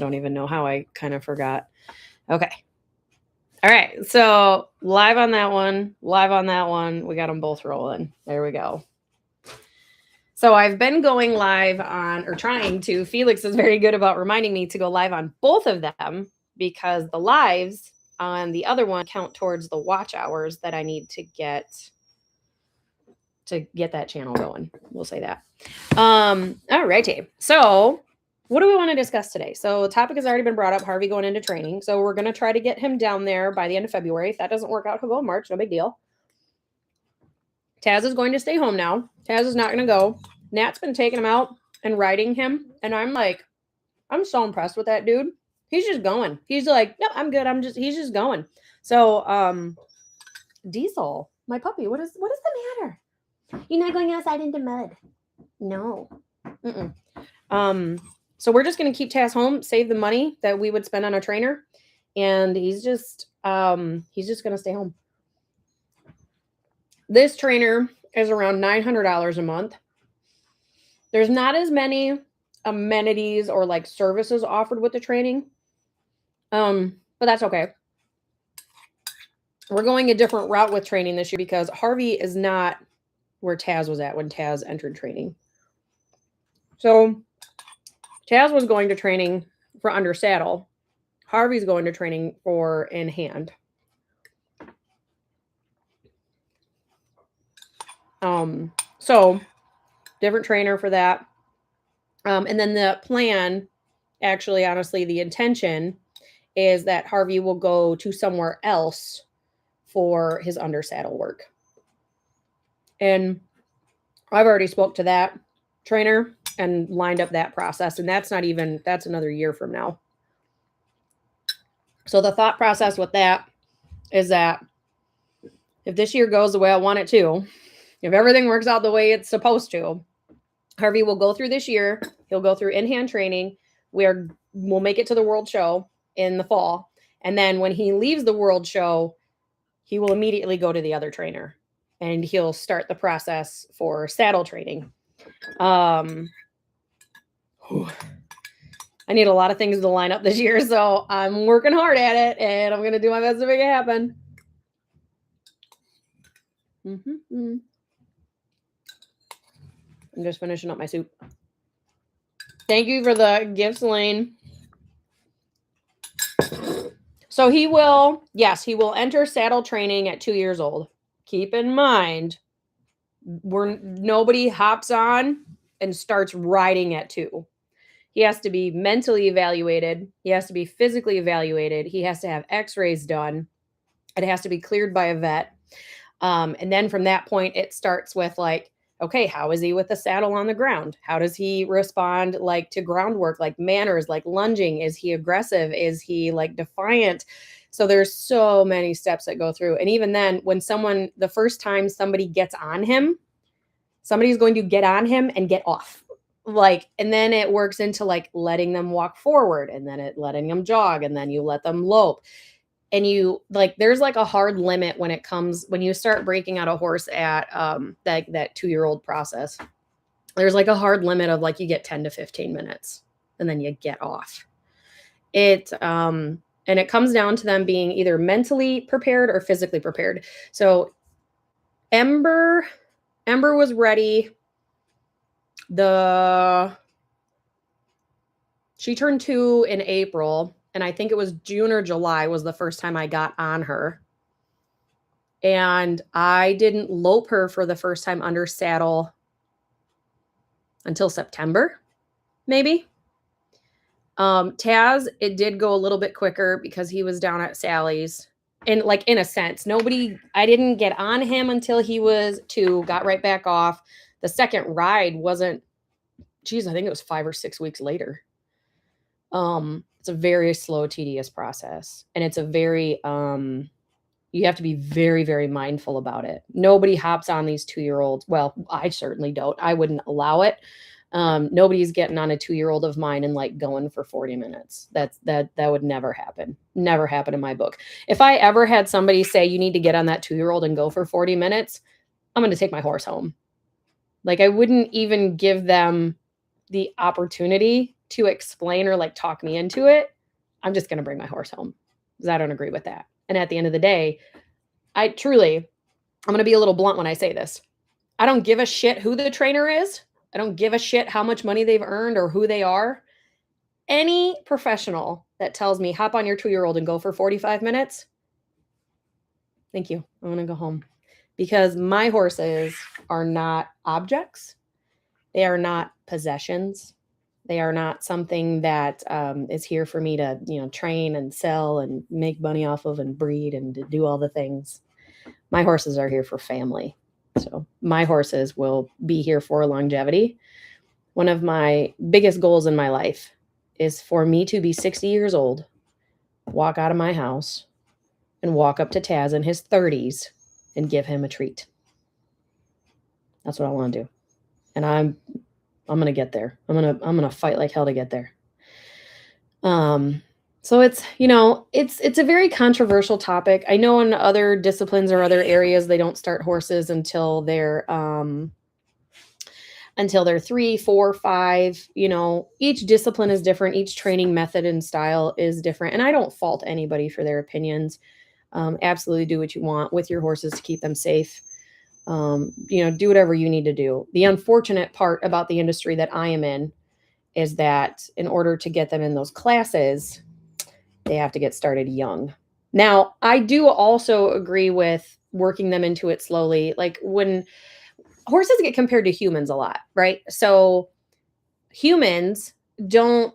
don't even know how I kind of forgot. Okay. All right. So live on that one, live on that one. We got them both rolling. There we go. So I've been going live on, or trying to. Felix is very good about reminding me to go live on both of them because the lives on the other one count towards the watch hours that I need to get that channel going. We'll say that. All righty. So what do we want to discuss today? So the topic has already been brought up, Harvey going into training. So we're going to try to get him down there by the end of February. If that doesn't work out, he'll go in March. No big deal. Taz is going to stay home now. Taz is not going to go. Nat's been taking him out and riding him. And I'm like, I'm so impressed with that dude. He's just going. He's like, no, I'm good. He's just going. So, Diesel, my puppy, what is the matter? You're not going outside into mud. No. So we're just going to keep Taz home, save the money that we would spend on a trainer. And he's just going to stay home. This trainer is around $900 a month. There's not as many amenities or like services offered with the training. But that's okay. We're going a different route with training this year because Harvey is not where Taz was at when Taz entered training. So Taz was going to training for under saddle. Harvey's going to training for in hand. So different trainer for that. And then the plan, actually, honestly, the intention is that Harvey will go to somewhere else for his under saddle work. And I've already spoke to that trainer and lined up that process. And that's another year from now. So the thought process with that is that if this year goes the way I want it to, if everything works out the way it's supposed to, Harvey will go through this year. He'll go through in-hand training. We'll make it to the World Show in the fall. And then when he leaves the World Show, he will immediately go to the other trainer and he'll start the process for saddle training. I need a lot of things to line up this year, so I'm working hard at it and I'm going to do my best to make it happen. I'm just finishing up my soup. Thank you for the gifts, Lane. So he will enter saddle training at 2 years old. Keep in mind, nobody hops on and starts riding at 2. He has to be mentally evaluated. He has to be physically evaluated. He has to have x-rays done. It has to be cleared by a vet. And then from that point, it starts with like, okay, how is he with the saddle on the ground? How does he respond like to groundwork, like manners, like lunging? Is he aggressive? Is he like defiant? So there's so many steps that go through. And even then, when the first time somebody gets on him, somebody's going to get on him and get off. And then it works into like letting them walk forward and then letting them jog and then you let them lope. And there's like a hard limit when you start breaking out a horse at that 2-year-old process. There's like a hard limit of like you get 10 to 15 minutes and then you get off. And it comes down to them being either mentally prepared or physically prepared. So Ember was ready. She turned 2 in April. And I think it was June or July was the first time I got on her. And I didn't lope her for the first time under saddle until September, maybe. Taz, it did go a little bit quicker because he was down at Sally's. And like in a sense, I didn't get on him until he was 2, got right back off. The second ride wasn't, I think it was 5 or 6 weeks later. It's a very slow, tedious process. And it's a very, you have to be very, very mindful about it. Nobody hops on these 2-year-olds. Well, I certainly don't. I wouldn't allow it. Nobody's getting on a 2-year-old of mine and like going for 40 minutes. That would never happen. Never happen in my book. If I ever had somebody say, you need to get on that 2-year-old and go for 40 minutes, I'm going to take my horse home. Like I wouldn't even give them the opportunity to explain or like talk me into it, I'm just going to bring my horse home because I don't agree with that. And at the end of the day, I'm going to be a little blunt when I say this. I don't give a shit who the trainer is. I don't give a shit how much money they've earned or who they are. Any professional that tells me hop on your 2-year-old and go for 45 minutes, thank you. I'm going to go home because my horses are not objects. They are not possessions. They are not something that is here for me to, train and sell and make money off of and breed and to do all the things. My horses are here for family. So my horses will be here for longevity. One of my biggest goals in my life is for me to be 60 years old, walk out of my house, and walk up to Taz in his 30s and give him a treat. That's what I want to do. And I'm going to get there. I'm going to fight like hell to get there. So it's, it's a very controversial topic. I know in other disciplines or other areas, they don't start horses until they're 3, 4, 5, each discipline is different. Each training method and style is different. And I don't fault anybody for their opinions. Absolutely do what you want with your horses to keep them safe. Do whatever you need to do. The unfortunate part about the industry that I am in is that in order to get them in those classes, they have to get started young. Now, I do also agree with working them into it slowly. Like when horses get compared to humans a lot, right? So humans don't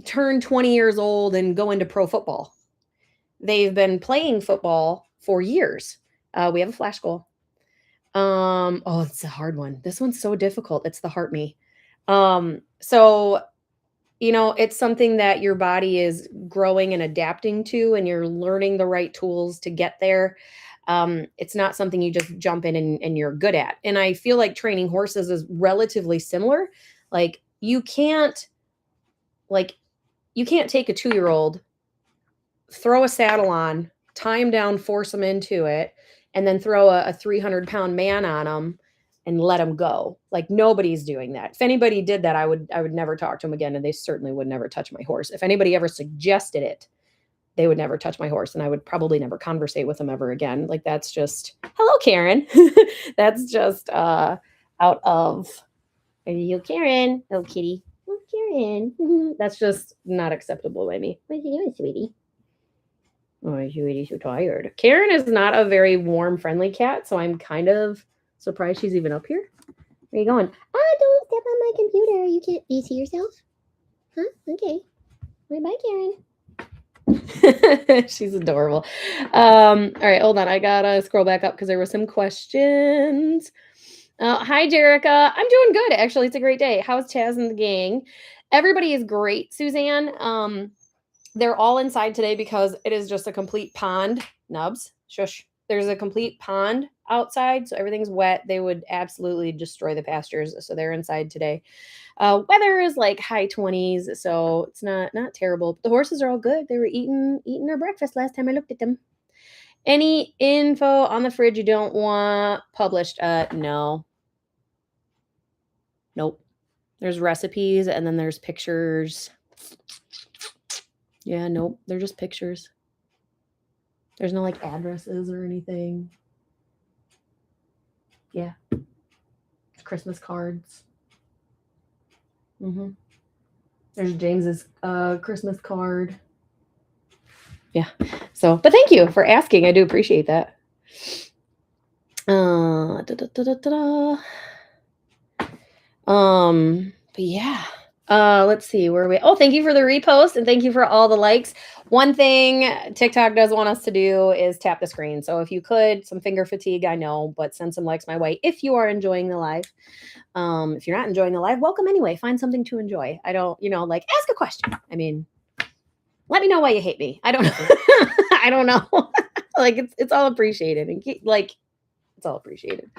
turn 20 years old and go into pro football. They've been playing football for years. We have a flash goal. It's a hard one. This one's so difficult. It's the heart me. So, it's something that your body is growing and adapting to, and you're learning the right tools to get there. It's not something you just jump in and you're good at. And I feel like training horses is relatively similar. Like you can't take a 2-year-old, throw a saddle on, tie him down, force him into it, and then throw a 300-pound man on him and let him go. Like nobody's doing that. If anybody did that, I would never talk to them again. And they certainly would never touch my horse. If anybody ever suggested it, they would never touch my horse, and I would probably never conversate with them ever again. Like that's just, hello, Karen. That's just out of, are you Karen? Oh, kitty. Oh, Karen. That's just not acceptable by me. What are you doing, sweetie? Oh, sweetie's so tired. Karen is not a very warm, friendly cat, so I'm kind of surprised she's even up here. Where are you going? Don't step on my computer. You can't. Do you see yourself? Huh? Okay. Bye, Karen. She's adorable. All right, hold on. I gotta scroll back up because there were some questions. Hi, Jerica. I'm doing good. Actually, it's a great day. How's Taz and the gang? Everybody is great, Suzanne. They're all inside today because it is just a complete pond. Nubs, shush. There's a complete pond outside, so everything's wet. They would absolutely destroy the pastures, so they're inside today. Weather is like high 20s, so it's not terrible. But the horses are all good. They were eating their breakfast last time I looked at them. Any info on the fridge you don't want published? No. Nope. There's recipes and then there's pictures. Yeah, nope. They're just pictures. There's no like addresses or anything. Yeah. Christmas cards. There's James's Christmas card. Yeah. So, but thank you for asking. I do appreciate that. But yeah. Let's see where we. Oh, thank you for the repost and thank you for all the likes. One thing TikTok does want us to do is tap the screen. So if you could, some finger fatigue, I know, but send some likes my way if you are enjoying the live. If you're not enjoying the live, welcome anyway. Find something to enjoy. I don't, like ask a question. I mean, let me know why you hate me. I don't know. I don't know. Like it's all appreciated and it's all appreciated.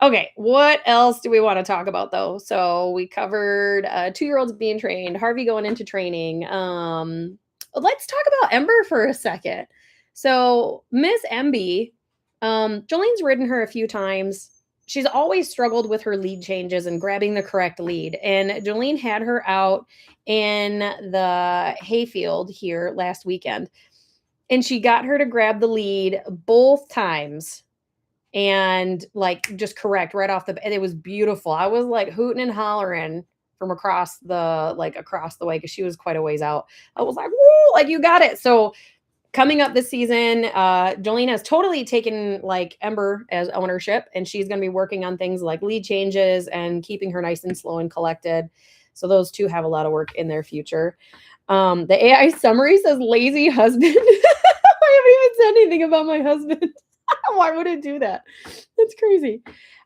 Okay, what else do we want to talk about though? So we covered 2-year-olds being trained, Harvey going into training. Let's talk about Ember for a second. So Miss Emby, Jolene's ridden her a few times. she's always struggled with her lead changes and grabbing the correct lead. And Jolene had her out in the hayfield here last weekend, and she got her to grab the lead both times and like just correct right off the, and it was beautiful. I was like hooting and hollering from across the way, because she was quite a ways out. I was like, woo, like, you got it. So coming up this season, Jolene has totally taken like Ember as ownership, and she's going to be working on things like lead changes and keeping her nice and slow and collected. So those two have a lot of work in their future. The AI summary says lazy husband. I haven't even said anything about my husband. Why would it do that? That's crazy.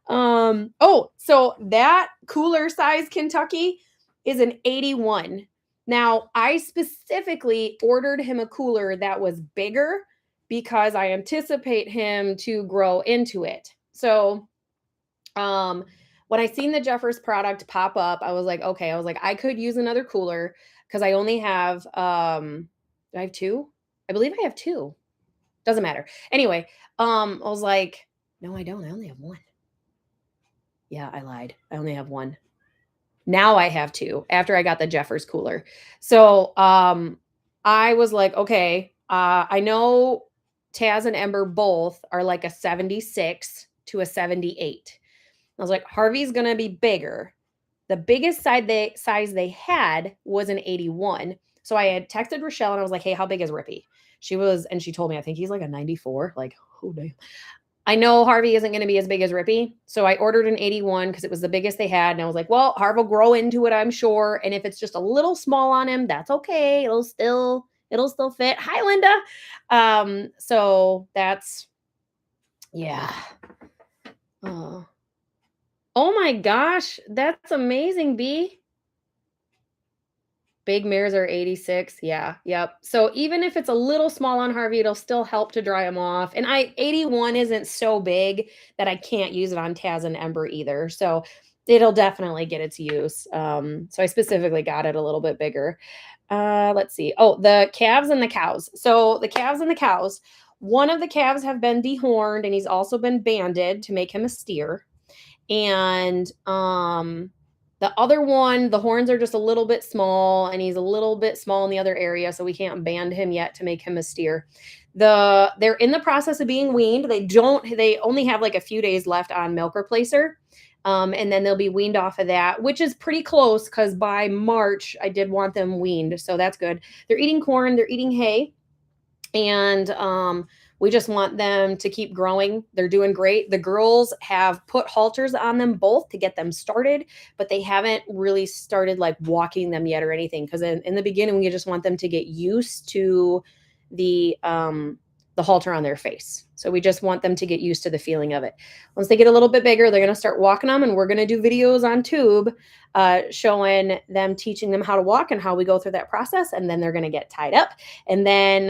Oh, so that cooler size Kentucky is an 81. Now, I specifically ordered him a cooler that was bigger because I anticipate him to grow into it. So, when I seen the Jeffers product pop up, I was like, okay, I could use another cooler because I only have, do I have two? I believe I have two. Doesn't matter. Anyway, I was like, no, I don't. I only have one. Yeah, I lied. I only have one. Now I have two after I got the Jeffers cooler. So I was like, okay, I know Taz and Ember both are like a 76 to a 78. I was like, Harvey's going to be bigger. The biggest size they had was an 81. So I had texted Rochelle and I was like, hey, how big is Rippy? She told me, I think he's like a 94. Like, oh, damn. I know Harvey isn't going to be as big as Rippy. So I ordered an 81 because it was the biggest they had. And I was like, well, Harv will grow into it, I'm sure. And if it's just a little small on him, that's okay. It'll still fit. Hi, Linda. So that's, yeah. Oh my gosh. That's amazing, B. Big mares are 86. Yeah. Yep. So even if it's a little small on Harvey, it'll still help to dry him off. And 81 isn't so big that I can't use it on Taz and Ember either. So it'll definitely get its use. So I specifically got it a little bit bigger. Let's see. Oh, the calves and the cows. So the calves and the cows, one of the calves have been dehorned and he's also been banded to make him a steer. And, the other one, the horns are just a little bit small and he's a little bit small in the other area. So we can't band him yet to make him a steer. They're in the process of being weaned. They only have like a few days left on milk replacer. And then they'll be weaned off of that, which is pretty close because by March I did want them weaned. So that's good. They're eating corn, they're eating hay. And, we just want them to keep growing. They're doing great. The girls have put halters on them both to get them started, but they haven't really started like walking them yet or anything. Because in the beginning, we just want them to get used to the halter on their face. So we just want them to get used to the feeling of it. Once they get a little bit bigger, they're going to start walking them, and we're going to do videos on Tube showing them, teaching them how to walk and how we go through that process. And then they're going to get tied up. And then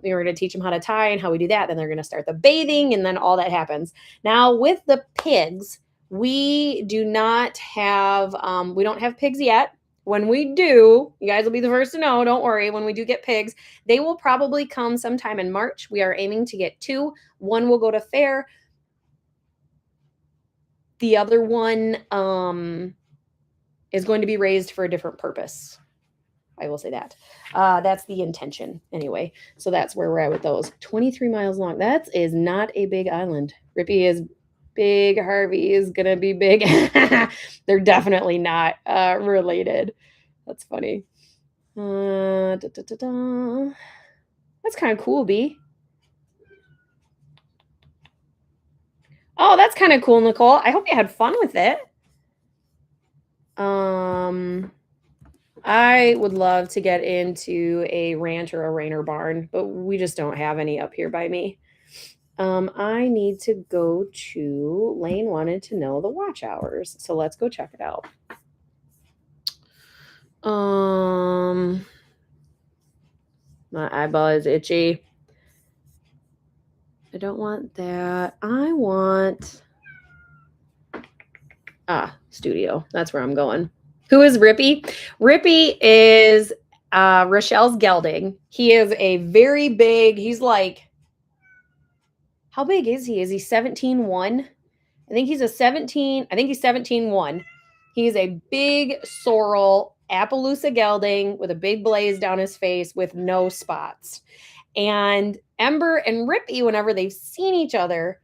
we were going to teach them how to tie and how we do that. Then they're going to start the bathing, and then all that happens. Now with the pigs, we do not have, we don't have pigs yet. When we do, you guys will be the first to know. Don't worry. When we do get pigs, they will probably come sometime in March. We are aiming to get 2. One will go to fair. The other one is going to be raised for a different purpose. I will say that. That's the intention anyway. So that's where we're at with those. 23 miles long. That is not a big island. Rippy is big. Harvey is going to be big. They're definitely not related. That's funny. That's kind of cool, B. Oh, that's kind of cool, Nicole. I hope you had fun with it. I would love to get into a ranch or a Rainer barn, but we just don't have any up here by me. I need to go to, Lane wanted to know the watch hours, so let's go check it out. My eyeball is itchy. I don't want that. I want, studio. That's where I'm going. Who is Rippy? Rippy is Rochelle's gelding. He is a very big, he's like, how big is he? Is he 17.1? I think he's 17-1. He's a big sorrel Appaloosa gelding with a big blaze down his face with no spots. And Ember and Rippy, whenever they've seen each other,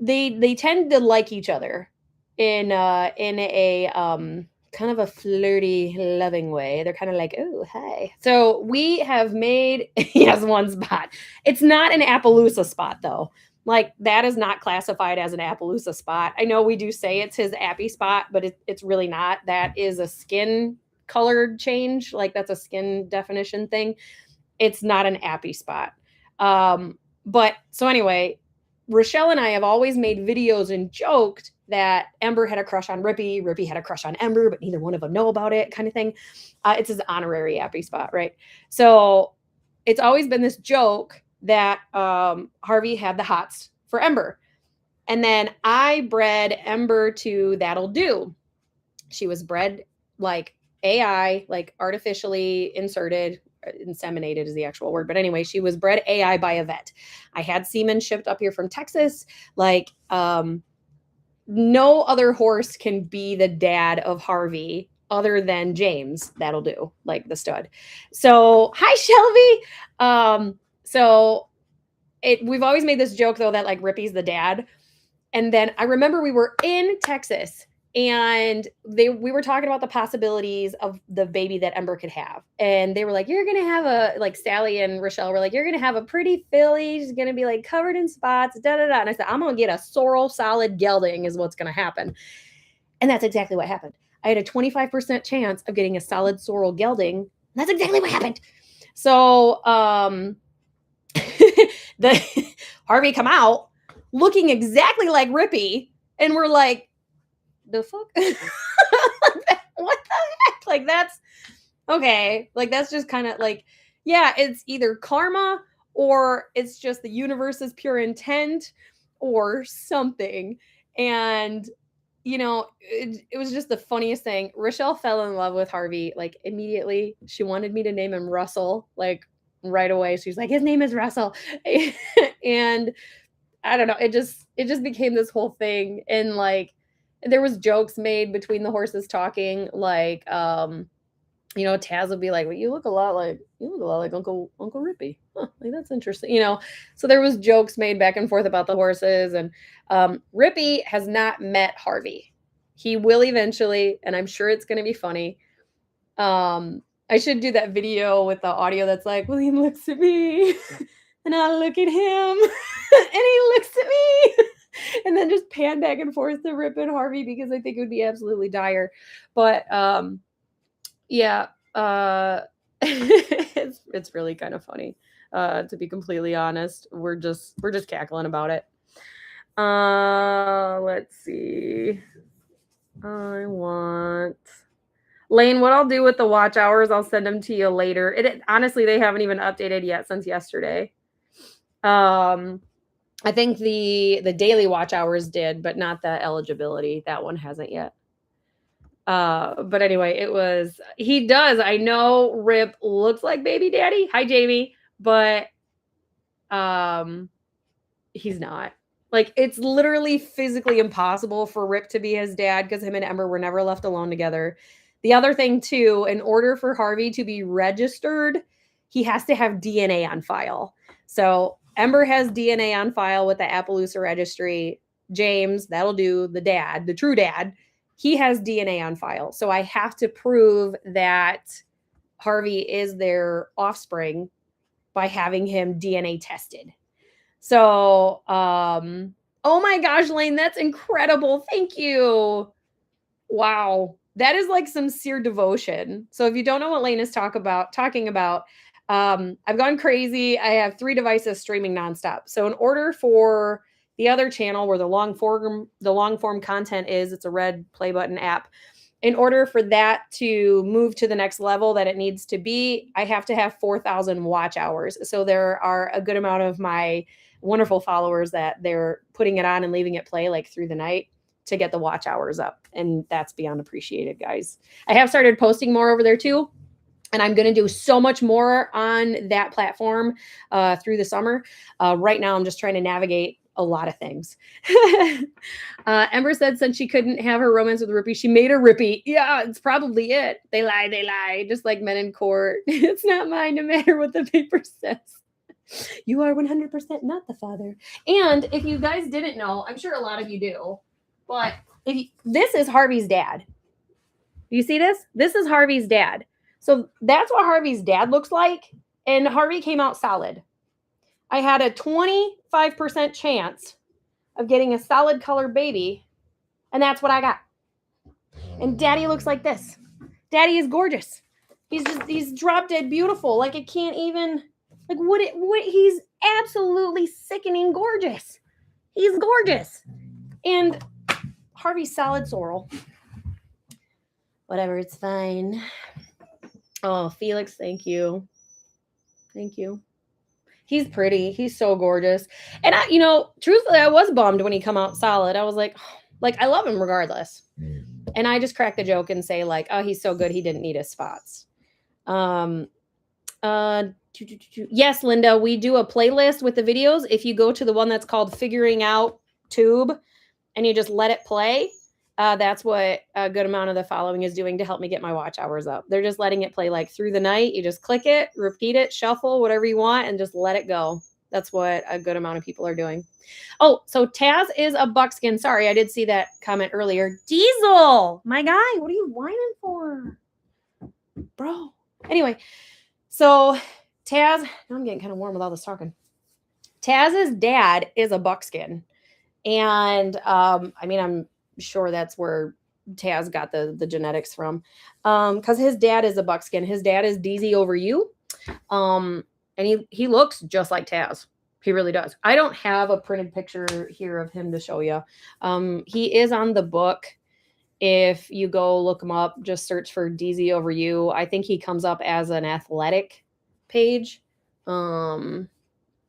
they tend to like each other in a kind of a flirty, loving way. They're kind of like, oh, hi. So we have made he has one spot. It's not an Appaloosa spot though. Like that is not classified as an Appaloosa spot. I know we do say it's his Appy spot, but it's really not. That is a skin colored change. Like that's a skin definition thing. It's not an Appy spot. But so anyway, Rochelle and I have always made videos and joked that Ember had a crush on Rippy, Rippy had a crush on Ember, but neither one of them know about it, kind of thing. It's his honorary Appy spot, right? So it's always been this joke that Harvey had the hots for Ember. And then I bred Ember to That'll Do. She was bred like AI, like artificially inseminated is the actual word. But anyway, she was bred AI by a vet. I had semen shipped up here from Texas. Like, no other horse can be the dad of Harvey other than James. That'll Do, like the stud. So, hi, Shelby. So we've always made this joke though that like Rippy's the dad. And then I remember we were in Texas and we were talking about the possibilities of the baby that Ember could have. And they were like, you're going to have like Sally and Rochelle were like, you're going to have a pretty filly. She's going to be like covered in spots, da, da, da. And I said, I'm going to get a sorrel solid gelding is what's going to happen. And that's exactly what happened. I had a 25% chance of getting a solid sorrel gelding. And that's exactly what happened. So, the Harvey come out looking exactly like Rippy. And we're like, the fuck? What the heck? Like that's okay. Like that's just kind of like, yeah, it's either karma or it's just the universe's pure intent or something. And you know, it was just the funniest thing. Rochelle fell in love with Harvey like immediately. She wanted me to name him Russell like right away. She's like, his name is Russell. And I don't know, it just became this whole thing. And like there was jokes made between the horses talking, like you know, Taz would be like, well, you look a lot like Uncle Rippy. Huh, like that's interesting, you know. So there was jokes made back and forth about the horses. And Rippy has not met Harvey. He will eventually, and I'm sure it's gonna be funny. I should do that video with the audio that's like, William looks at me and I look at him and he looks at me. And then just pan back and forth to Rip and Harvey because I think it would be absolutely dire. But yeah, it's really kind of funny. To be completely honest, we're just cackling about it. Let's see. I want Lane, what I'll do with the watch hours, I'll send them to you later. Honestly, they haven't even updated yet since yesterday. I think the daily watch hours did, but not the eligibility. That one hasn't yet. But anyway, he does. I know Rip looks like baby daddy. Hi, Jamie. But he's not. Like, it's literally physically impossible for Rip to be his dad because him and Ember were never left alone together. The other thing, too, in order for Harvey to be registered, he has to have DNA on file. So Ember has DNA on file with the Appaloosa registry. James, That'll Do, the dad, the true dad, he has DNA on file. So I have to prove that Harvey is their offspring by having him DNA tested. So, oh my gosh, Lane, that's incredible. Thank you. Wow. That is like some sincere devotion. So if you don't know what Lane is talking about, I've gone crazy. I have 3 devices streaming nonstop. So in order for the other channel where the long form content is, it's a red play button app. In order for that to move to the next level that it needs to be, I have to have 4,000 watch hours. So there are a good amount of my wonderful followers that they're putting it on and leaving it play like through the night to get the watch hours up. And that's beyond appreciated, guys. I have started posting more over there too. And I'm going to do so much more on that platform through the summer. Right now, I'm just trying to navigate a lot of things. Ember said since she couldn't have her romance with Rippy, she made a Rippy. Yeah, it's probably it. They lie, just like men in court. It's not mine, no matter what the paper says. You are 100% not the father. And if you guys didn't know, I'm sure a lot of you do, but this is Harvey's dad. Do you see this? This is Harvey's dad. So that's what Harvey's dad looks like. And Harvey came out solid. I had a 25% chance of getting a solid color baby. And that's what I got. And daddy looks like this. Daddy is gorgeous. He's drop dead beautiful. Like it can't even, like he's absolutely sickening gorgeous. He's gorgeous. And Harvey's solid sorrel. Whatever, it's fine. Oh, Felix, thank you. Thank you. He's pretty. He's so gorgeous. And truthfully, I was bummed when he come out solid. I was like, I love him regardless. And I just crack the joke and say like, oh, he's so good. He didn't need his spots. Yes, Linda, we do a playlist with the videos. If you go to the one that's called Figuring Out Tube and you just let it play, that's what a good amount of the following is doing to help me get my watch hours up. They're just letting it play like through the night. You just click it, repeat it, shuffle, whatever you want, and just let it go. That's what a good amount of people are doing. Oh, so Taz is a buckskin. Sorry, I did see that comment earlier. Diesel, my guy, what are you whining for? Bro. Anyway, so Taz, now I'm getting kind of warm with all this talking. Taz's dad is a buckskin. And I'm sure that's where Taz got the genetics from. Because his dad is a buckskin. His dad is DZ over you. And he looks just like Taz. He really does. I don't have a printed picture here of him to show you. He is on the book. If you go look him up, just search for DZ over you. I think he comes up as an athletic page. And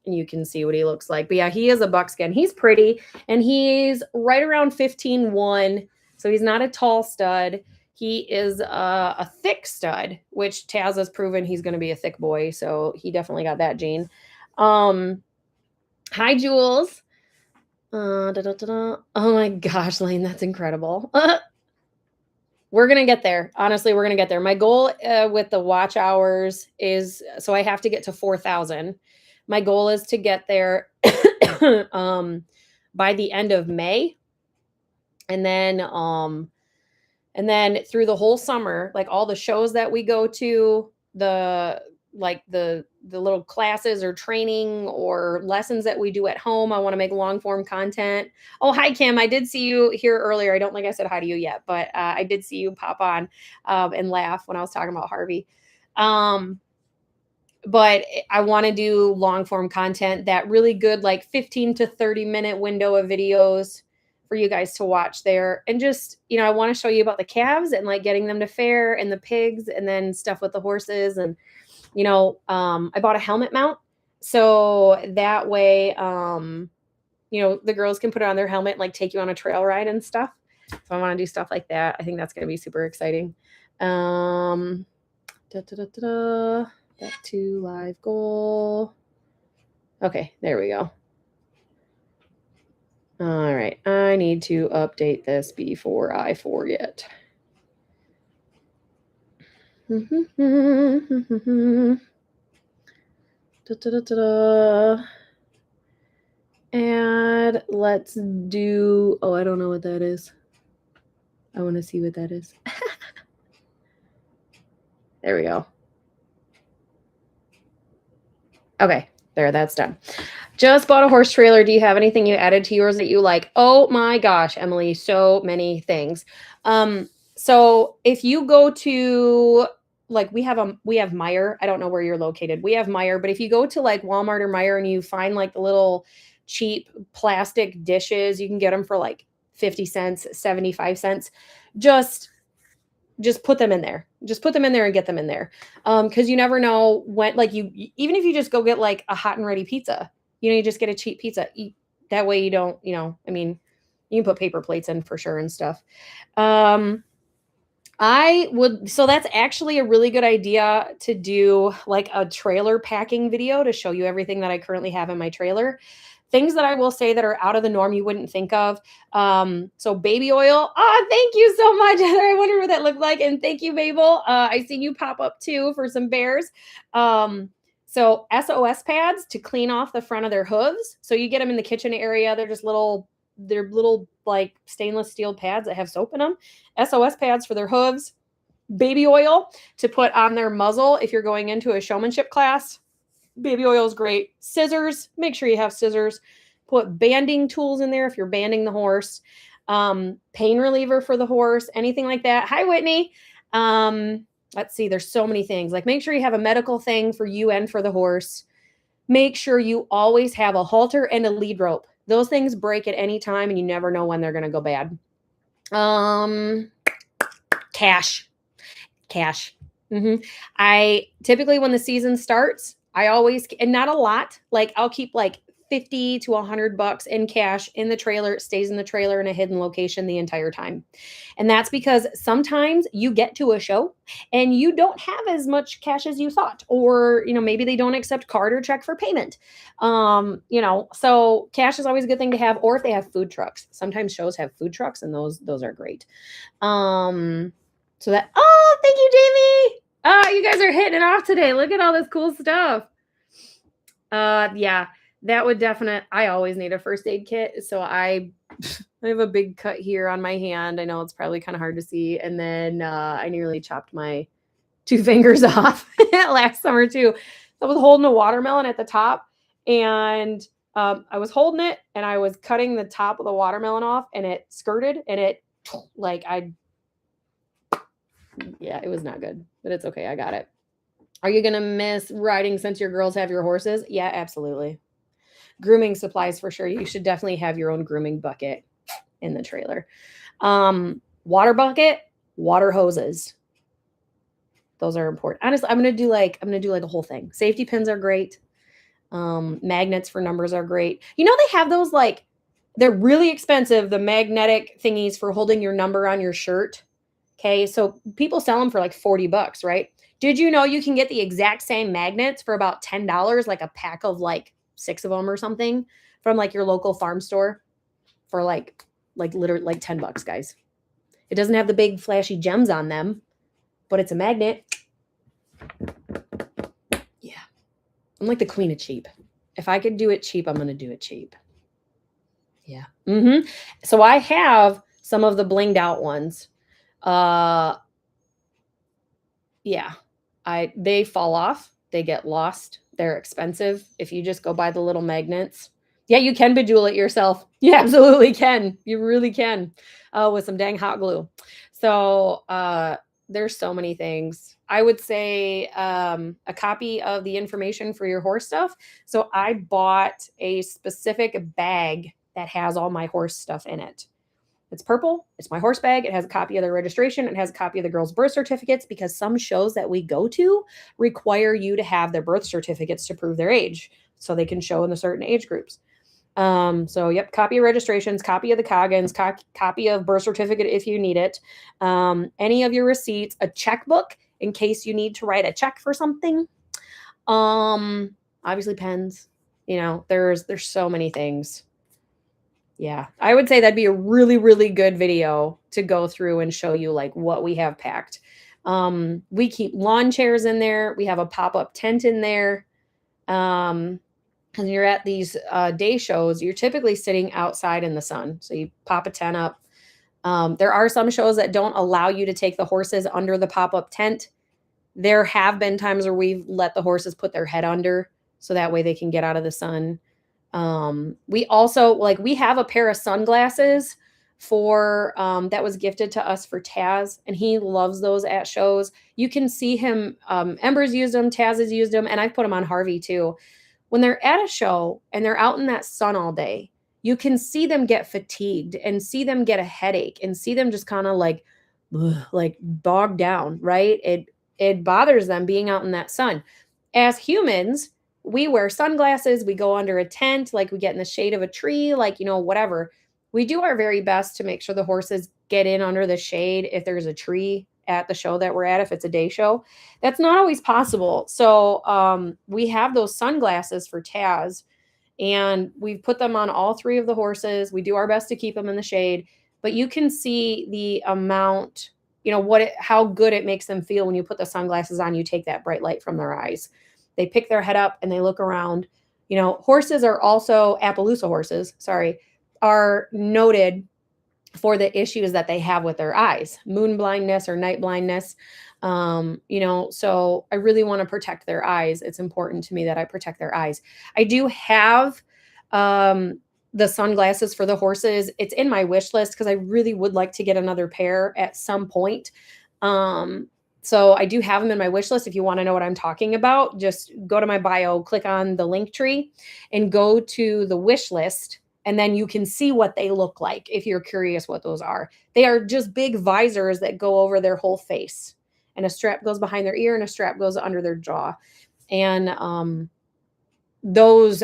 you can see what he looks like. But yeah, he is a buckskin. He's pretty. And he's right around 15-1. So he's not a tall stud. He is a thick stud, which Taz has proven he's going to be a thick boy. So he definitely got that gene. Hi, Jules. Oh my gosh, Lane, that's incredible. We're going to get there. Honestly, we're going to get there. My goal with the watch hours is, so I have to get to 4,000. My goal is to get there by the end of May. And then through the whole summer, like all the shows that we go to, the little classes or training or lessons that we do at home. I want to make long form content. Oh, hi, Kim. I did see you here earlier. I don't think I said hi to you yet, but I did see you pop on and laugh when I was talking about Harvey. But I want to do long form content, that really good, like 15 to 30 minute window of videos for you guys to watch there. And just, I want to show you about the calves and like getting them to fair and the pigs and then stuff with the horses. And, I bought a helmet mount. So that way, the girls can put it on their helmet, and like take you on a trail ride and stuff. So I want to do stuff like that. I think that's going to be super exciting. Back to live goal. Okay, there we go. All right, I need to update this before I forget. And let's do, I don't know what that is. I want to see what that is. There we go. Okay, there, that's done. Just bought a horse trailer. Do you have anything you added to yours that you like? Oh my gosh, Emily, so many things. So if you go to, like, we have Meijer. I don't know where you're located. We have Meijer, but if you go to like Walmart or Meijer and you find like the little cheap plastic dishes, you can get them for like 50 cents, 75 cents. Just put them in there. Just put them in there and get them in there. Because you never know when, like, even if you just go get like a hot and ready pizza, you just get a cheap pizza. That way you don't, you can put paper plates in for sure and stuff. So that's actually a really good idea to do like a trailer packing video to show you everything that I currently have in my trailer. Things that I will say that are out of the norm you wouldn't think of. So baby oil. Oh, thank you so much, Heather. I wonder what that looked like. And thank you, Mabel. I seen you pop up too for some bears. So SOS pads to clean off the front of their hooves. So you get them in the kitchen area. They're little like stainless steel pads that have soap in them. SOS pads for their hooves. Baby oil to put on their muzzle if you're going into a showmanship class. Baby oil is great. Scissors, make sure you have scissors. Put banding tools in there if you're banding the horse. Pain reliever for the horse, anything like that. Hi, Whitney. Let's see, there's so many things. Like make sure you have a medical thing for you and for the horse. Make sure you always have a halter and a lead rope. Those things break at any time and you never know when they're going to go bad. Cash. I typically, when the season starts, I always, and not a lot, like I'll keep like 50 to $100 in cash in the trailer. It stays in the trailer in a hidden location the entire time. And that's because sometimes you get to a show and you don't have as much cash as you thought, or, maybe they don't accept card or check for payment. So cash is always a good thing to have, or if they have food trucks. Sometimes shows have food trucks and those are great. So that, oh, thank you, Jamie. Oh, you guys are hitting it off today. Look at all this cool stuff. Yeah, that would I always need a first aid kit. So I have a big cut here on my hand. I know it's probably kind of hard to see. And then I nearly chopped my 2 fingers off last summer too. I was holding a watermelon at the top and I was holding it and I was cutting the top of the watermelon off and it skirted and it yeah, it was not good, but it's okay. I got it. Are you going to miss riding since your girls have your horses? Yeah, absolutely. Grooming supplies for sure. You should definitely have your own grooming bucket in the trailer. Water bucket, water hoses. Those are important. Honestly, I'm going to do like a whole thing. Safety pins are great. Magnets for numbers are great. They have those they're really expensive, the magnetic thingies for holding your number on your shirt. Okay, so people sell them for like $40, right? Did you know you can get the exact same magnets for about $10, like a pack of like 6 of them or something from like your local farm store for like literally like $10, guys. It doesn't have the big flashy gems on them, but it's a magnet. Yeah. I'm like the queen of cheap. If I could do it cheap, I'm going to do it cheap. Yeah. So I have some of the blinged out ones. Yeah, they fall off, they get lost, they're expensive. If you just go buy the little magnets, yeah, you can bejewel it yourself. You absolutely can. You really can, with some dang hot glue. So, there's so many things. I would say, a copy of the information for your horse stuff. So I bought a specific bag that has all my horse stuff in it. It's purple. It's my horse bag. It has a copy of their registration. It has a copy of the girls' birth certificates because some shows that we go to require you to have their birth certificates to prove their age so they can show in the certain age groups. So yep, copy of registrations, copy of the Coggins, copy of birth certificate if you need it, any of your receipts, a checkbook in case you need to write a check for something. Obviously pens. There's so many things. Yeah, I would say that'd be a really, really good video to go through and show you like what we have packed. We keep lawn chairs in there. We have a pop-up tent in there. And you're at these day shows, you're typically sitting outside in the sun. So you pop a tent up. There are some shows that don't allow you to take the horses under the pop-up tent. There have been times where we've let the horses put their head under so that way they can get out of the sun. We also we have a pair of sunglasses for that was gifted to us for Taz, and he loves those at shows. You can see him, Ember's used them, Taz has used them, and I've put them on Harvey too. When they're at a show and they're out in that sun all day, you can see them get fatigued and see them get a headache and see them just kind of like bogged down, right? It bothers them being out in that sun. As humans, we wear sunglasses, we go under a tent, we get in the shade of a tree, whatever. We do our very best to make sure the horses get in under the shade if there's a tree at the show that we're at, if it's a day show. That's not always possible. So we have those sunglasses for Taz, And we've put them on all 3 of the horses. We do our best to keep them in the shade, but you can see the amount, how good it makes them feel when you put the sunglasses on, you take that bright light from their eyes. They pick their head up and they look around. Horses are also Appaloosa horses, sorry, are noted for the issues that they have with their eyes, moon blindness or night blindness. So I really want to protect their eyes. It's important to me that I protect their eyes. I do have the sunglasses for the horses. It's in my wish list because I really would like to get another pair at some point. So I do have them in my wish list. If you want to know what I'm talking about, just go to my bio, click on the link tree, and go to the wish list. And then you can see what they look like if you're curious what those are. They are just big visors that go over their whole face. And a strap goes behind their ear and a strap goes under their jaw. And those,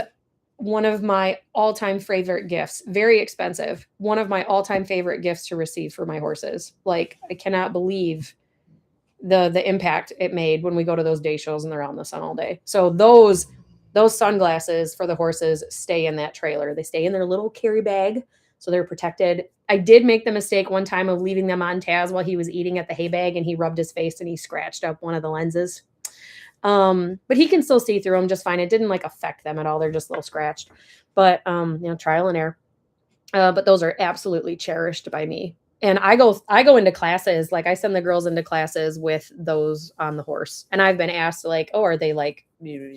one of my all-time favorite gifts, very expensive, one of my all-time favorite gifts to receive for my horses. Like, I cannot believe the impact it made when we go to those day shows and they're out in the sun all day. So those sunglasses for the horses stay in that trailer. They stay in their little carry bag, so they're protected. I did make the mistake one time of leaving them on Taz while he was eating at the hay bag, and he rubbed his face and he scratched up one of the lenses. But he can still see through them just fine. It didn't affect them at all. They're just a little scratched, but trial and error. But those are absolutely cherished by me. And I go into classes, I send the girls into classes with those on the horse. And I've been asked are they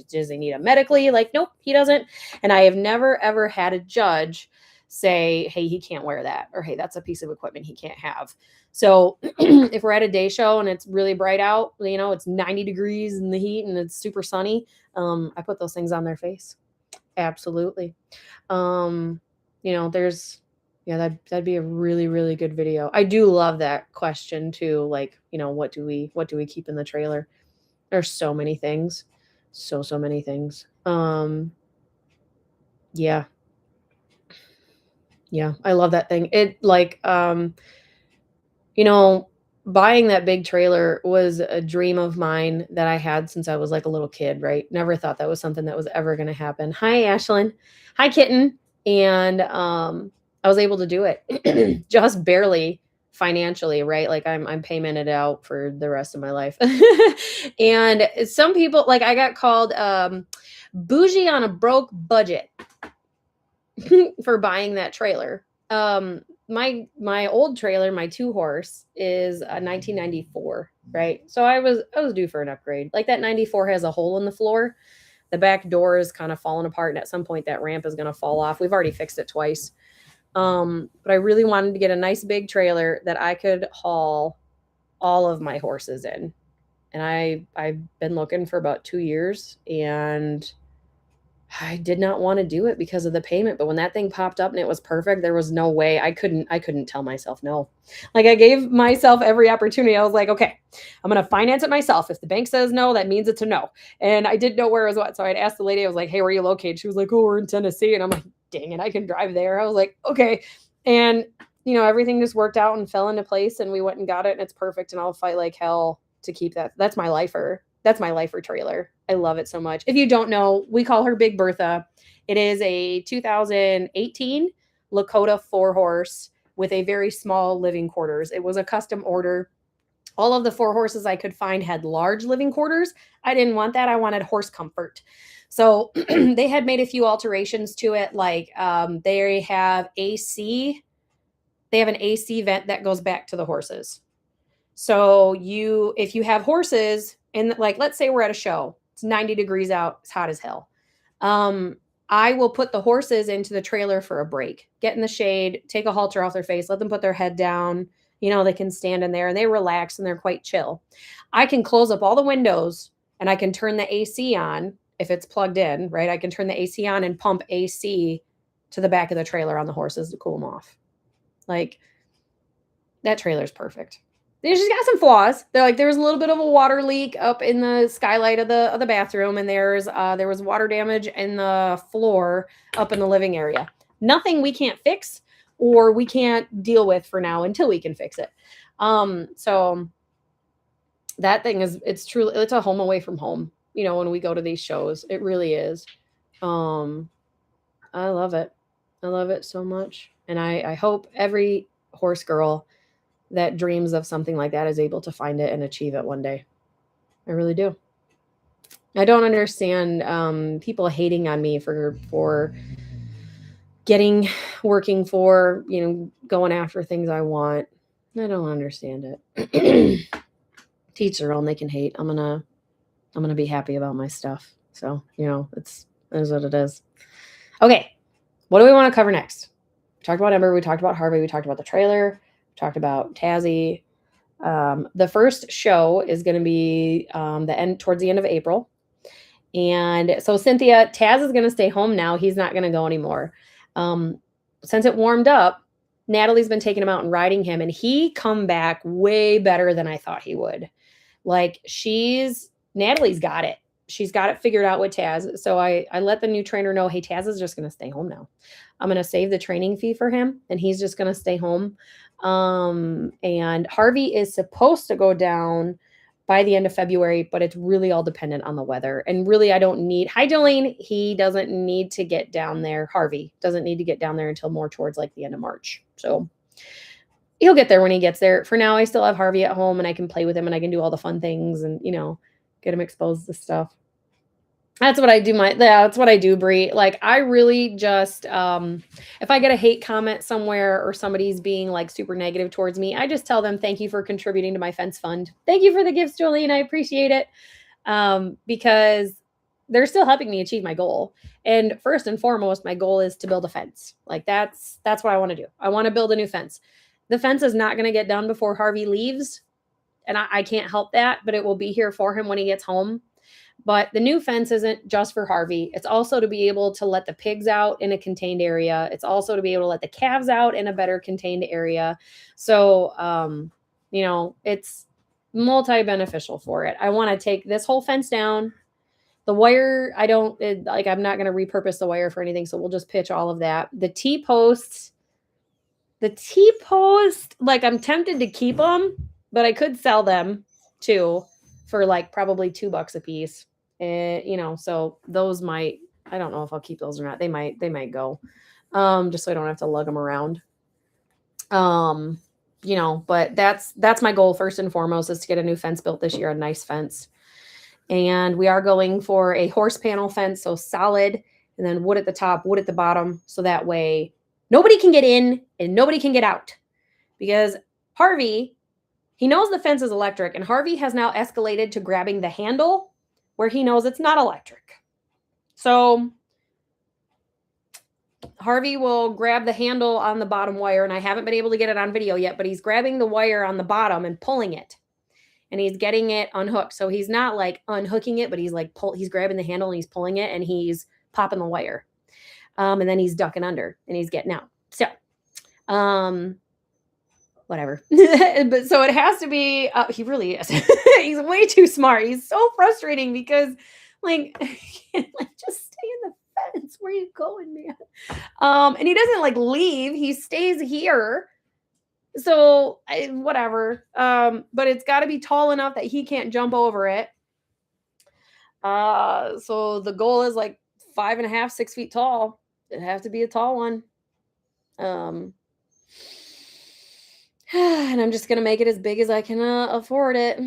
does he need them medically? Nope, he doesn't. And I have never, ever had a judge say, hey, he can't wear that, or hey, that's a piece of equipment he can't have. So if we're at a day show and it's really bright out, it's 90 degrees in the heat and it's super sunny, I put those things on their face. Absolutely. That'd be a really, really good video. I do love that question too. What do we keep in the trailer? There's so many things. So many things. Yeah. Yeah, I love that thing. Buying that big trailer was a dream of mine that I had since I was a little kid, right? Never thought that was something that was ever going to happen. Hi, Ashlyn. Hi, kitten. And I was able to do it just barely financially, right? I'm paymented out for the rest of my life. And some people, I got called bougie on a broke budget for buying that trailer. My old trailer, my 2-horse, is a 1994, right? So I was due for an upgrade. That 94 has a hole in the floor. The back door is kind of falling apart, and at some point that ramp is going to fall off. We've already fixed it twice. But I really wanted to get a nice big trailer that I could haul all of my horses in. And I've been looking for about 2 years, and I did not want to do it because of the payment. But when that thing popped up and it was perfect, there was no way I couldn't tell myself no. I gave myself every opportunity. I was like, okay, I'm going to finance it myself. If the bank says no, that means it's a no. And I didn't know where it was what. So I'd asked the lady, I was like, hey, where are you located? She was like, oh, we're in Tennessee. And I'm like, dang it, I can drive there. I was like, okay. And, everything just worked out and fell into place, and we went and got it, and it's perfect. And I'll fight like hell to keep that. That's my lifer. That's my lifer trailer. I love it so much. If you don't know, we call her Big Bertha. It is a 2018 Lakota 4-horse with a very small living quarters. It was a custom order. All of the 4 horses I could find had large living quarters. I didn't want that. I wanted horse comfort. So they had made a few alterations to it. They have AC. They have an AC vent that goes back to the horses. So if you have horses, and let's say we're at a show, it's 90 degrees out, it's hot as hell. I will put the horses into the trailer for a break, get in the shade, take a halter off their face, let them put their head down. They can stand in there and they relax and they're quite chill. I can close up all the windows and I can turn the AC on if it's plugged in, right? I can turn the AC on and pump AC to the back of the trailer on the horses to cool them off. That trailer's perfect. She's got some flaws. There was a little bit of a water leak up in the skylight of the bathroom, and there was water damage in the floor up in the living area. Nothing we can't fix or we can't deal with for now until we can fix it. So that thing it's a home away from home. When we go to these shows, it really is. I love it. I love it so much. And I hope every horse girl that dreams of something like that is able to find it and achieve it one day. I really do. I don't understand people hating on me for getting working for, going after things I want. I don't understand it. Teach their own, they can hate. I'm gonna be happy about my stuff. So, it is what it is. Okay. What do we want to cover next? We talked about Ember, we talked about Harvey, we talked about the trailer, we talked about Tazzy. The first show is going to be towards the end of April. And so Cynthia, Taz is going to stay home now. He's not going to go anymore. Since it warmed up, Natalie's been taking him out and riding him, and he come back way better than I thought he would. Like Natalie's got it. She's got it figured out with Taz. So I let the new trainer know, hey, Taz is just going to stay home now. I'm going to save the training fee for him, and he's just going to stay home. And Harvey is supposed to go down by the end of February, but it's really all dependent on the weather. And really, hi, Jolene, he doesn't need to get down there. Harvey doesn't need to get down there until more towards like the end of March. So he'll get there when he gets there. For now, I still have Harvey at home, and I can play with him, and I can do all the fun things and, get him exposed to stuff. That's what I do. That's what I do, Brie. Like, I really just, if I get a hate comment somewhere or somebody's being like super negative towards me, I just tell them, thank you for contributing to my fence fund. Thank you for the gifts, Jolene. I appreciate it. Because they're still helping me achieve my goal. And first and foremost, my goal is to build a fence. Like that's what I want to do. I want to build a new fence. The fence is not going to get done before Harvey leaves. And I can't help that, but it will be here for him when he gets home. But the new fence isn't just for Harvey. It's also to be able to let the pigs out in a contained area. It's also to be able to let the calves out in a better contained area. So, it's multi-beneficial for it. I want to take this whole fence down. The wire, I'm not going to repurpose the wire for anything. So we'll just pitch all of that. The T-posts, like I'm tempted to keep them, but I could sell them too for like probably $2 a piece. So those I don't know if I'll keep those or not. They might go, just so I don't have to lug them around. But that's my goal first and foremost, is to get a new fence built this year, a nice fence. And we are going for a horse panel fence, so solid, and then wood at the top, wood at the bottom, so that way nobody can get in and nobody can get out. Because Harvey, he knows the fence is electric, and Harvey has now escalated to grabbing the handle where he knows it's not electric. So Harvey will grab the handle on the bottom wire, and I haven't been able to get it on video yet, but he's grabbing the wire on the bottom and pulling it, and he's getting it unhooked. So he's not like unhooking it, but he's like he's grabbing the handle and he's pulling it, and he's popping the wire. And then he's ducking under and he's getting out. So, whatever. But so it has to be, he really is. He's way too smart. He's so frustrating because just stay in the fence. Where are you going, man? And he doesn't leave. He stays here. So whatever. But it's got to be tall enough that he can't jump over it. So the goal is 5.5, 6 feet tall. It'd have to be a tall one. And I'm just going to make it as big as I can afford it.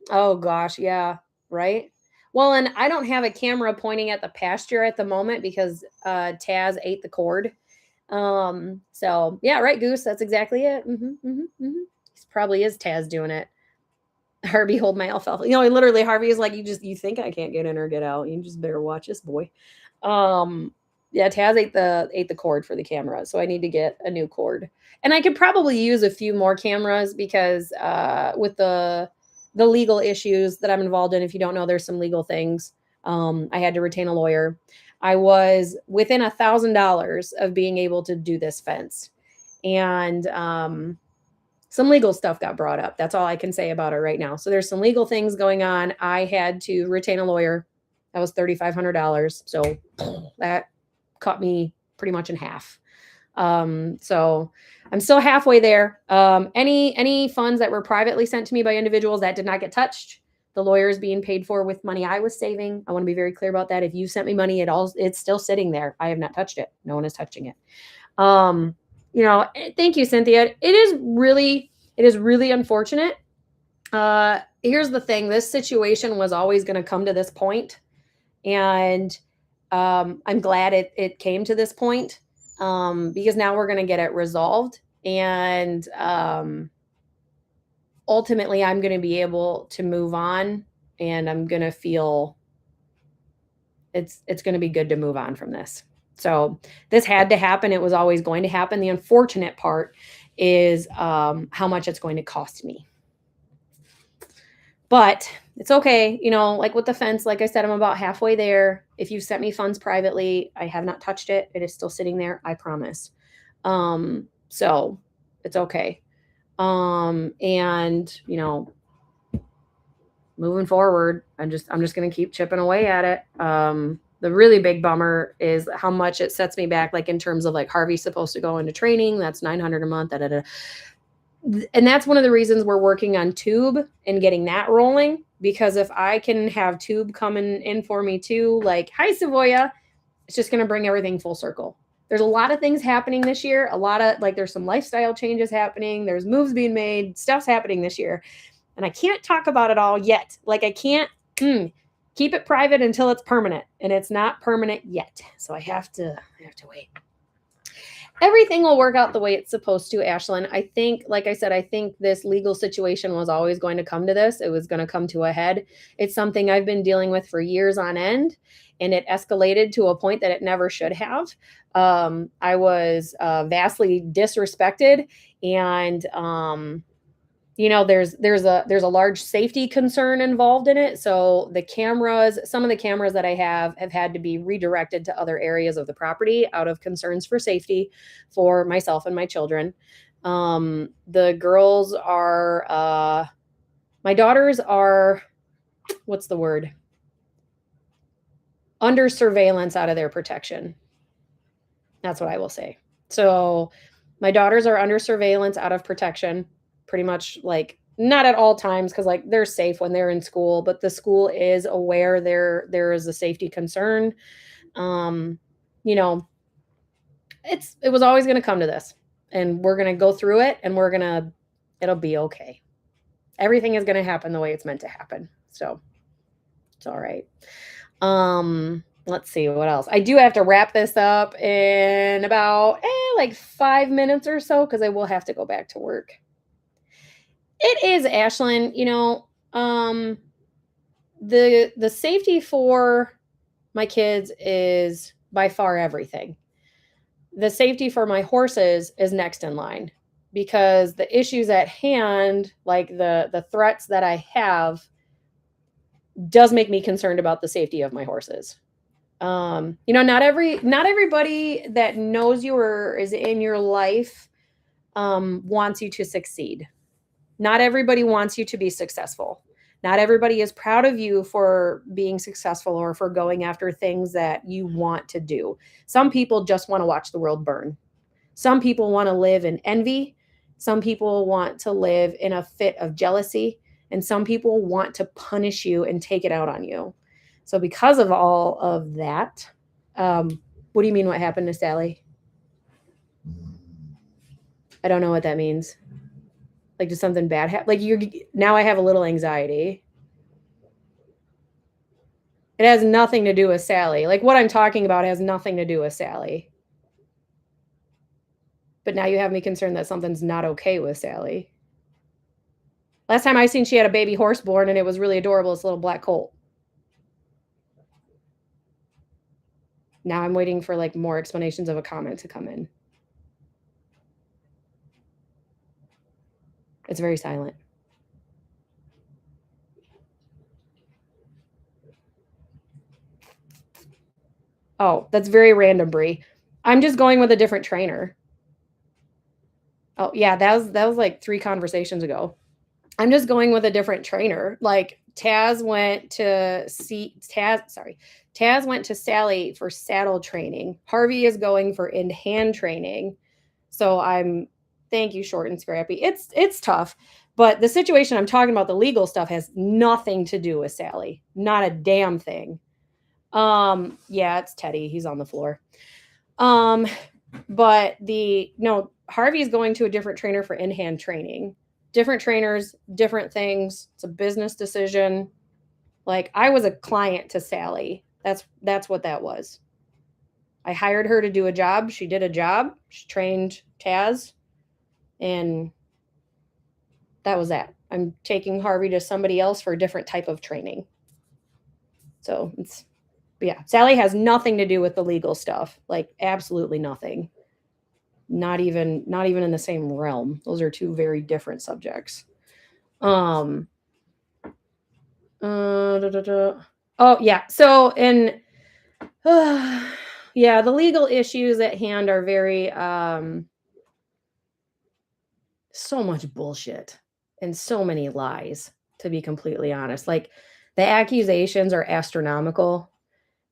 Oh, gosh. Yeah. Right. Well, and I don't have a camera pointing at the pasture at the moment because Taz ate the cord. So, yeah, right, Goose. That's exactly it. This probably is Taz doing it. Harvey, hold my alfalfa. Literally, Harvey is like, you think I can't get in or get out. You just better watch this boy. Yeah, Taz ate the cord for the camera, so I need to get a new cord. And I could probably use a few more cameras because with the legal issues that I'm involved in, if you don't know, there's some legal things. I had to retain a lawyer. I was within $1,000 of being able to do this fence. And some legal stuff got brought up. That's all I can say about it right now. So there's some legal things going on. I had to retain a lawyer. That was $3,500. So that cut me pretty much in half. So I'm still halfway there. Any funds that were privately sent to me by individuals that did not get touched, The lawyer is being paid for with money I was saving. I want to be very clear about that. If you sent me money, it's still sitting there. I have not touched it. No one is touching it. Thank you, Cynthia. It is really unfortunate. Here's the thing. This situation was always going to come to this point, and I'm glad it came to this point, because now we're going to get it resolved, and ultimately I'm going to be able to move on, and I'm going to feel it's going to be good to move on from this. So this had to happen. It was always going to happen. The unfortunate part is how much it's going to cost me. But it's okay. Like with the fence, like I said, I'm about halfway there. If you sent me funds privately, I have not touched it. It is still sitting there. I promise. So it's okay. And moving forward, I'm just going to keep chipping away at it. The really big bummer is how much it sets me back, like in terms of like Harvey's supposed to go into training. That's $900 a month. And that's one of the reasons we're working on Tube and getting that rolling, because if I can have Tube coming in for me too, like, hi, Savoya, it's just going to bring everything full circle. There's a lot of things happening this year. There's some lifestyle changes happening. There's moves being made. Stuff's happening this year. And I can't talk about it all yet. Like I can't keep it private until it's permanent, and it's not permanent yet. So I have to wait. Everything will work out the way it's supposed to, Ashlyn. I think, like I said, I think this legal situation was always going to come to this. It was going to come to a head. It's something I've been dealing with for years on end, and it escalated to a point that it never should have. I was vastly disrespected, and there's a large safety concern involved in it. So some of the cameras that I have had to be redirected to other areas of the property out of concerns for safety for myself and my children. The girls are, my daughters are, what's the word? Under surveillance out of their protection. That's what I will say. So my daughters are under surveillance out of protection. Pretty much, like, not at all times, because like they're safe when they're in school, but the school is aware there is a safety concern. It was always going to come to this, and we're going to go through it, and it'll be okay. Everything is going to happen the way it's meant to happen. So it's all right. Let's see what else. I do have to wrap this up in about like 5 minutes or so, because I will have to go back to work. It is, Ashlyn, the safety for my kids is by far everything. The safety for my horses is next in line, because the issues at hand, like the threats that I have, does make me concerned about the safety of my horses. Not everybody that knows you or is in your life wants you to succeed. Not everybody wants you to be successful. Not everybody is proud of you for being successful or for going after things that you want to do. Some people just want to watch the world burn. Some people want to live in envy. Some people want to live in a fit of jealousy. And some people want to punish you and take it out on you. So because of all of that, what do you mean what happened to Sally? I don't know what that means. Like, did something bad happen? Like, now I have a little anxiety. It has nothing to do with Sally. Like, what I'm talking about has nothing to do with Sally. But now you have me concerned that something's not okay with Sally. Last time I seen, she had a baby horse born, and it was really adorable. It's a little black colt. Now I'm waiting for like more explanations of a comment to come in. It's very silent. Oh, that's very random, Bree. I'm just going with a different trainer. Oh, yeah, that was like 3 conversations ago. I'm just going with a different trainer. Like Taz went to Sally for saddle training. Harvey is going for in-hand training. So thank you, Short and Scrappy. It's tough. But the situation I'm talking about, the legal stuff, has nothing to do with Sally. Not a damn thing. Yeah, it's Teddy. He's on the floor. But no, Harvey's going to a different trainer for in-hand training. Different trainers, different things. It's a business decision. Like, I was a client to Sally. That's what that was. I hired her to do a job. She did a job. She trained Taz, and that was that. I'm taking Harvey to somebody else for a different type of training. So yeah, Sally has nothing to do with the legal stuff. Like, absolutely nothing. Not even in the same realm. Those are two very different subjects. Oh yeah. So yeah, the legal issues at hand are very so much bullshit and so many lies, to be completely honest. Like, the accusations are astronomical,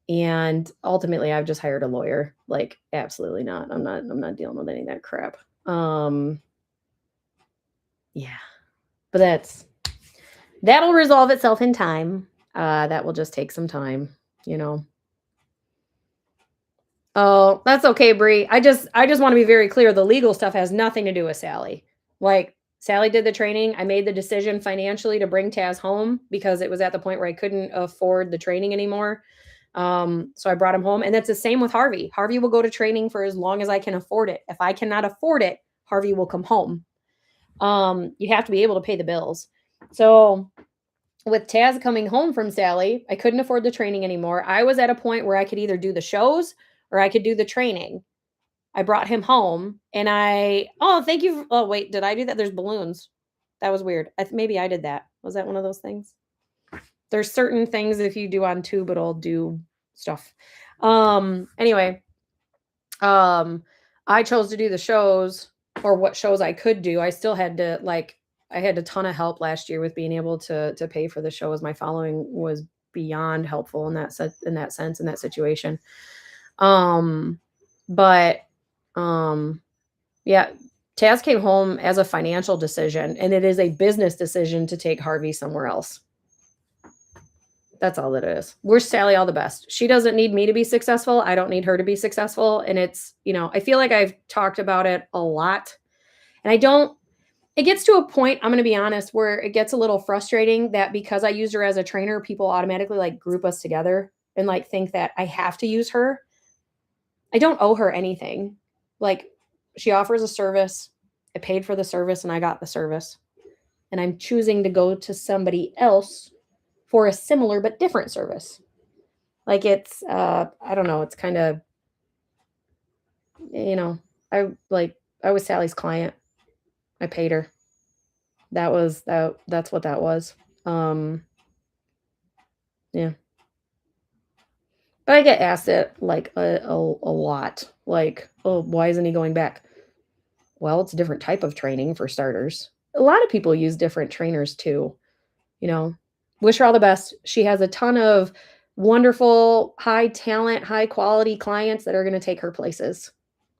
and ultimately I've just hired a lawyer. Like, absolutely not. I'm not dealing with any of that crap. Yeah. But that'll resolve itself in time. That will just take some time, you know. Oh, that's okay, Bree. I just want to be very clear. The legal stuff has nothing to do with Sally. Like, Sally did the training. I made the decision financially to bring Taz home because it was at the point where I couldn't afford the training anymore. So I brought him home, and that's the same with Harvey. Harvey will go to training for as long as I can afford it. If I cannot afford it, Harvey will come home. You have to be able to pay the bills. So with Taz coming home from Sally, I couldn't afford the training anymore. I was at a point where I could either do the shows or I could do the training. I brought him home, and thank you. Oh, wait, did I do that? There's balloons. That was weird. Maybe I did that. Was that one of those things? There's certain things if you do on tube, it'll do stuff. Anyway, I chose to do the shows, or what shows I could do. I still had to, like, I had a ton of help last year with being able to pay for the shows. My following was beyond helpful in that sense, in that situation. But yeah, Taz came home as a financial decision, and it is a business decision to take Harvey somewhere else. That's all it is. Wish Sally all the best. She doesn't need me to be successful. I don't need her to be successful. And it's, I feel like I've talked about it a lot, and it gets to a point, I'm going to be honest, where it gets a little frustrating that because I used her as a trainer, people automatically like group us together and like think that I have to use her. I don't owe her anything. Like, she offers a service. I paid for the service and I got the service. And I'm choosing to go to somebody else for a similar but different service. Like, it's I don't know, it's kind of, I was Sally's client. I paid her. That's what that was. Yeah. But I get asked it like a lot. Like, oh, why isn't he going back? Well, it's a different type of training for starters. A lot of people use different trainers too. Wish her all the best. She has a ton of wonderful, high talent, high quality clients that are going to take her places.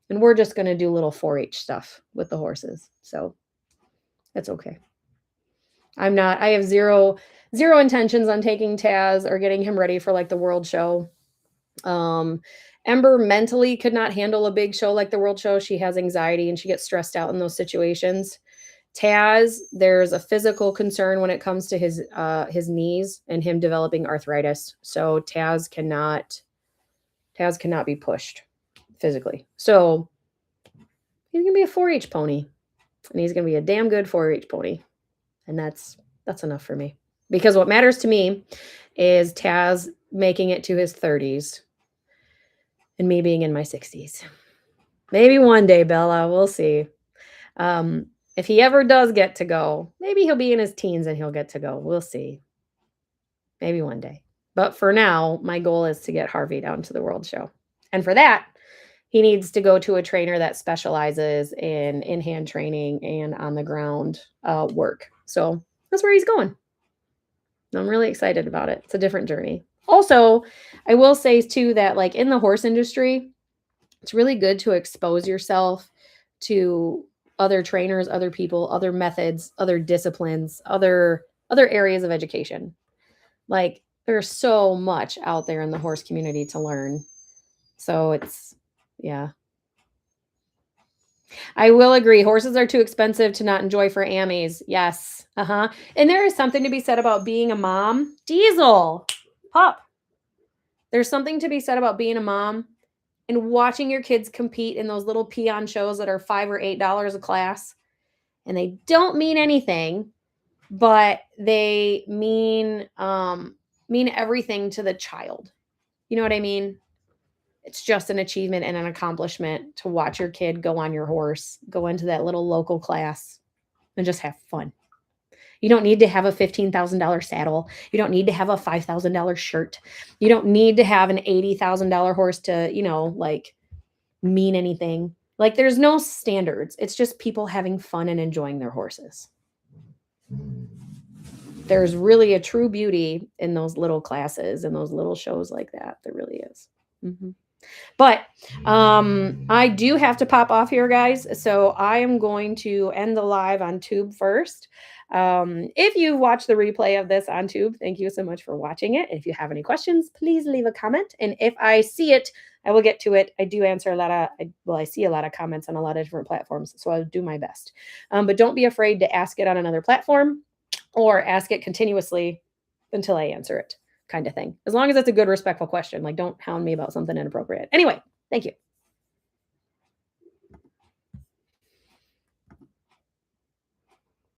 And we're just going to do little 4-H stuff with the horses. So that's okay. I have zero intentions on taking Taz or getting him ready for like the World Show. Ember mentally could not handle a big show like the World Show. She has anxiety and she gets stressed out in those situations. Taz, there's a physical concern when it comes to his knees and him developing arthritis. So Taz cannot be pushed physically. So he's going to be a 4-H pony, and he's going to be a damn good 4-H pony. And that's enough for me, because what matters to me is Taz making it to his 30s and me being in my 60s. Maybe one day, Bella, we'll see. If he ever does get to go, maybe he'll be in his teens and he'll get to go. We'll see. Maybe one day. But for now, my goal is to get Harvey down to the World Show. And for that, he needs to go to a trainer that specializes in in-hand training and on-the-ground work. So that's where he's going. I'm really excited about it. It's a different journey. Also, I will say too that like in the horse industry, it's really good to expose yourself to other trainers, other people, other methods, other disciplines, other areas of education. Like there's so much out there in the horse community to learn. So it's yeah. I will agree. Horses are too expensive to not enjoy for Ammies. Yes. Uh-huh. And there is something to be said about being a mom. Diesel. Pup. There's something to be said about being a mom and watching your kids compete in those little peon shows that are $5 or $8 a class. And they don't mean anything, but they mean everything to the child. You know what I mean? It's just an achievement and an accomplishment to watch your kid go on your horse, go into that little local class and just have fun. You don't need to have a $15,000 saddle. You don't need to have a $5,000 shirt. You don't need to have an $80,000 horse to, like mean anything. Like there's no standards. It's just people having fun and enjoying their horses. There's really a true beauty in those little classes and those little shows like that. There really is. Mhm. But I do have to pop off here, guys. So I am going to end the live on Tube first. If you watch the replay of this on Tube, thank you so much for watching it. If you have any questions, please leave a comment. And if I see it, I will get to it. I do answer I see a lot of comments on a lot of different platforms, so I'll do my best. But don't be afraid to ask it on another platform or ask it continuously until I answer it, kind of thing. As long as it's a good, respectful question. Like, don't hound me about something inappropriate. Anyway, thank you.